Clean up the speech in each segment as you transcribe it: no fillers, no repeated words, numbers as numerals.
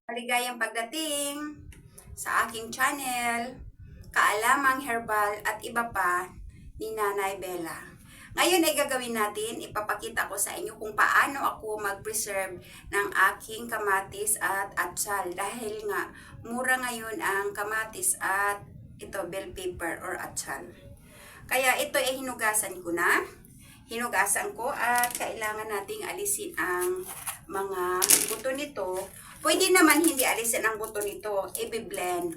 Maligayang pagdating sa aking channel, Kaalamang Herbal at iba pa ni Nanay Bella. Ngayon ay gagawin natin, ipapakita ko sa inyo kung paano ako mag-preserve ng aking kamatis at atsal. Dahil nga, mura ngayon ang kamatis at ito, bell pepper or atsal. Kaya ito ay hinugasan ko na. Hinugasan ko at kailangan nating alisin ang mga buto nito. Pwede naman hindi alisin ang buto nito, i-blend.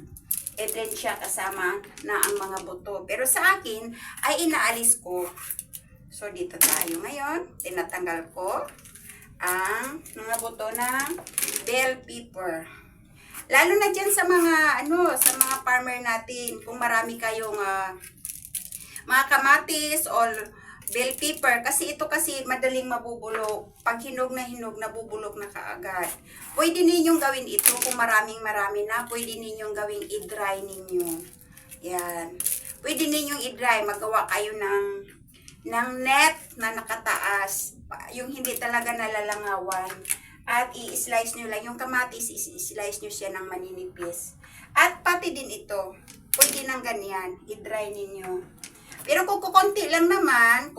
I-blend siya kasama na ang mga buto. Pero sa akin ay inaalis ko. So dito tayo ngayon, tinatanggal ko ang mga buto ng bell pepper. Lalo na dyan sa mga sa mga farmer natin, kung marami kayong mga kamatis or bell pepper, kasi ito kasi madaling mabubulok. Pag hinog na nabubulok na kaagad. Pwede ninyong gawin ito kung marami na. Pwede ninyong gawing i-dry ninyo. Yan. Pwede ninyong i-dry. Magawa kayo ng net na nakataas. Yung hindi talaga nalalangawan. At i-slice nyo lang. Yung kamatis, i-slice nyo siya ng maninipis. At pati din ito. Pwede nang ganyan. I-dry ninyo. Pero kung konti lang naman,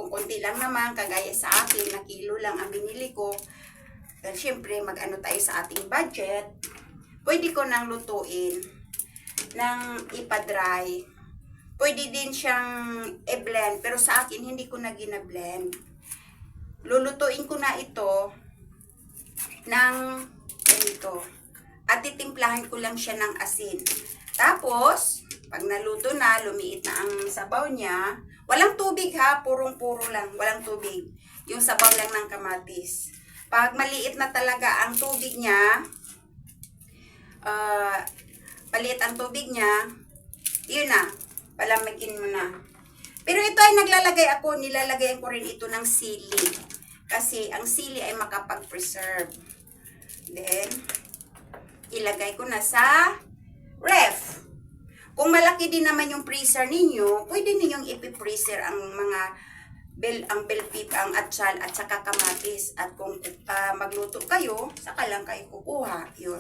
kagaya sa akin, na kilo lang ang binili ko, dahil syempre mag-ano tayo sa ating budget, pwede ko nang lutuin, nang ipa-dry. Pwede din siyang i-blend, pero sa akin hindi ko na gina-blend. Lulutuin ko na ito ng ganito. At titimplahan ko lang siya ng asin. Tapos, pag naluto na, lumiit na ang sabaw niya, walang tubig ha, purong-puro lang, walang tubig. Yung sabaw lang ng kamatis. Pag maliit na talaga ang tubig niya, yun na, palamigin mo na. Pero ito ay nilalagay ko rin ito ng sili. Kasi ang sili ay makapag-preserve. Then, ilagay ko na sa ref. Kung malaki din naman yung freezer ninyo, pwede ninyong ipi-freezer ang mga bell pepper, ang atsal at saka kamatis. At kung magluto kayo, saka lang kayo kukuha. Yun.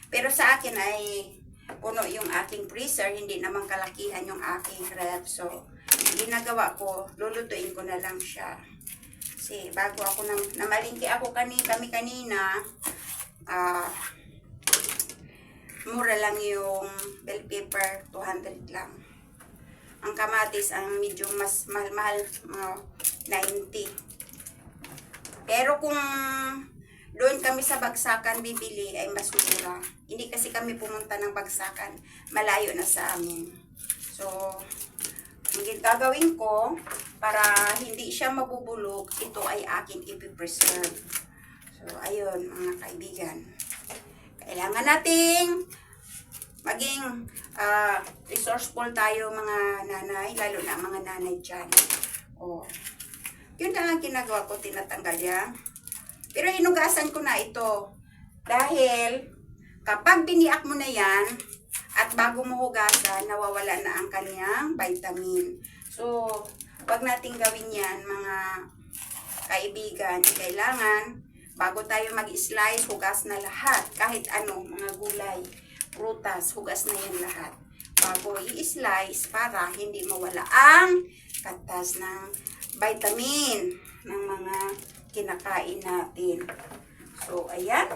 Pero sa akin ay puno yung aking freezer, hindi naman kalakihan yung aking ref. So, ginagawa ko, lulutuin ko na lang siya. Kasi bago ako namalingki kami kanina, mura lang yung bell pepper, 200 lang. Ang kamatis, ang medyo mas mahal, 90. Pero kung doon kami sa Bagsakan bibili, ay mas mura. Hindi kasi kami pumunta ng Bagsakan, malayo na sa amin. So, ang gagawin ko, para hindi siya mabubulok, ito ay akin ipipreserve. So, ayun mga kaibigan. Kailangan nating maging resourceful tayo mga nanay, lalo na mga nanay dyan. Yun lang ang ginagawa ko, tinatanggal yan. Pero hinugasan ko na ito. Dahil kapag biniak mo na yan, at bago mo hugasan, nawawala na ang kanyang vitamin. So, wag nating gawin yan mga kaibigan. Kailangan bago tayo mag-slice, hugas na lahat. Kahit mga gulay, prutas, hugas na yan lahat. Bago i-slice para hindi mawala ang katas ng vitamin ng mga kinakain natin. So, ayan.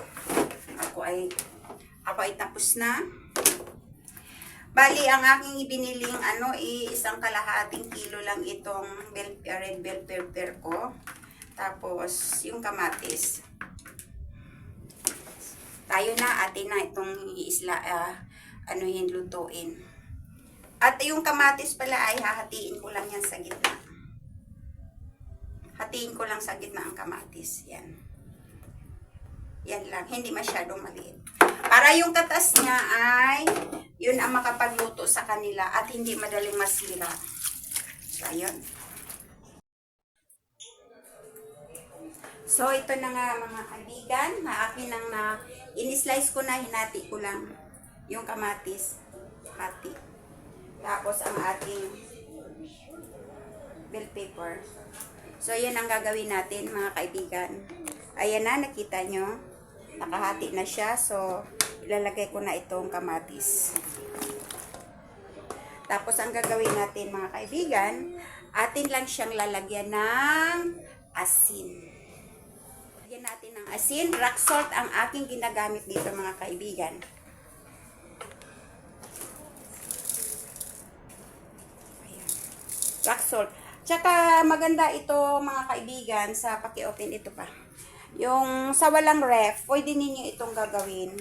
Ako ay tapos na. Bali, ang aking ibiniling isang kalahating kilo lang itong red bell pepper ko. Tapos, yung kamatis. Tayo na, atin na itong lutuin. At yung kamatis pala ay hahatiin ko lang yan sa gitna. Hatiin ko lang sa gitna ang kamatis. Yan. Yan lang, hindi masyadong maliit. Para yung katas niya ay, yun ang makapagluto sa kanila at hindi madaling masira. So, ayun. So, ito na nga mga kaibigan, na akin in-slice ko na, hinati ko lang yung kamatis, hati. Tapos, ang ating bell pepper. So, yan ang gagawin natin mga kaibigan. Ayan na, nakita nyo. Nakahati na siya. So, ilalagay ko na itong kamatis. Tapos ang gagawin natin mga kaibigan, atin lang siyang lalagyan ng asin. Lagyan natin ng asin. Rock salt ang aking ginagamit dito mga kaibigan. Ayan. Rock salt. Tsaka maganda ito mga kaibigan sa paki-open ito pa. Yung sa walang ref, pwede ninyo itong gagawin.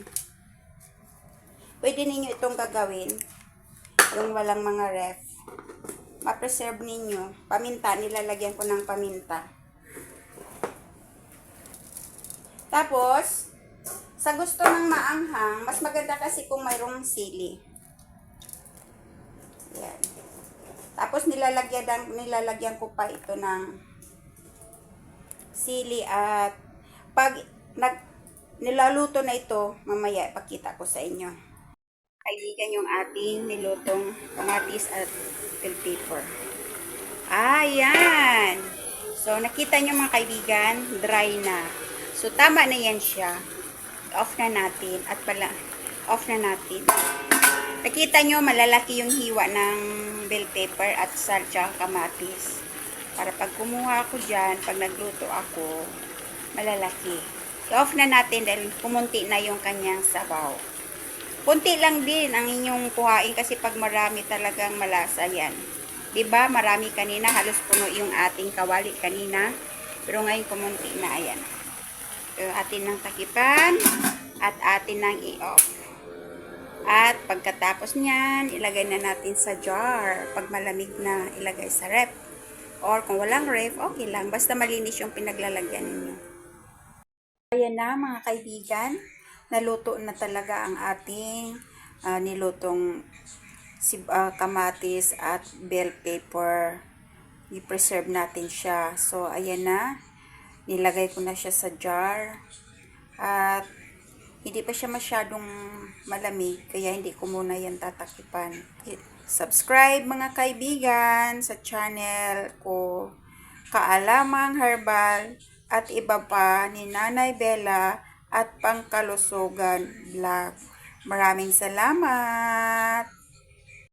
Pwede ninyo itong gagawin. Yung walang mga ref. Ma-preserve ninyo. Paminta, nilalagyan ko ng paminta. Tapos, sa gusto ng maanghang, mas maganda kasi kung mayroong sili. Yan. Tapos nilalagyan ko pa ito ng sili at pag nilaluto na ito, mamaya ipakita ko sa inyo. Kaibigan yung ating nilutong kamatis at bell pepper. Ayan. So, nakita nyo mga kaibigan, dry na. So, tama na yan siya. Off na natin. Off na natin. Nakita nyo, malalaki yung hiwa ng bell pepper at sarja kamatis. Para pag kumuha ako dyan, pag nagluto ako, malalaki. I-off na natin dahil kumunti na yung kanyang sabaw. Kunti lang din ang inyong kuhain kasi pag marami talagang malasa yan. Diba? Marami kanina, halos puno yung ating kawali kanina. Pero ngayon kumunti na, ayan. So, atin ng takipan at atin ng i-off. At pagkatapos niyan, ilagay na natin sa jar. Pag malamig na, ilagay sa ref. Or kung walang ref, okay lang. Basta malinis yung pinaglalagyan ninyo. Ayan na mga kaibigan. Naluto na talaga ang ating nilutong kamatis at bell pepper. I-preserve natin siya. So, ayan na. Nilagay ko na siya sa jar. At hindi pa siya masyadong malamig. Kaya hindi ko muna yan tatakipan. Subscribe mga kaibigan sa channel ko, Kaalamang Herbal at iba pa ni Nanay Bella at Pangkalusugan Vlog. Maraming salamat!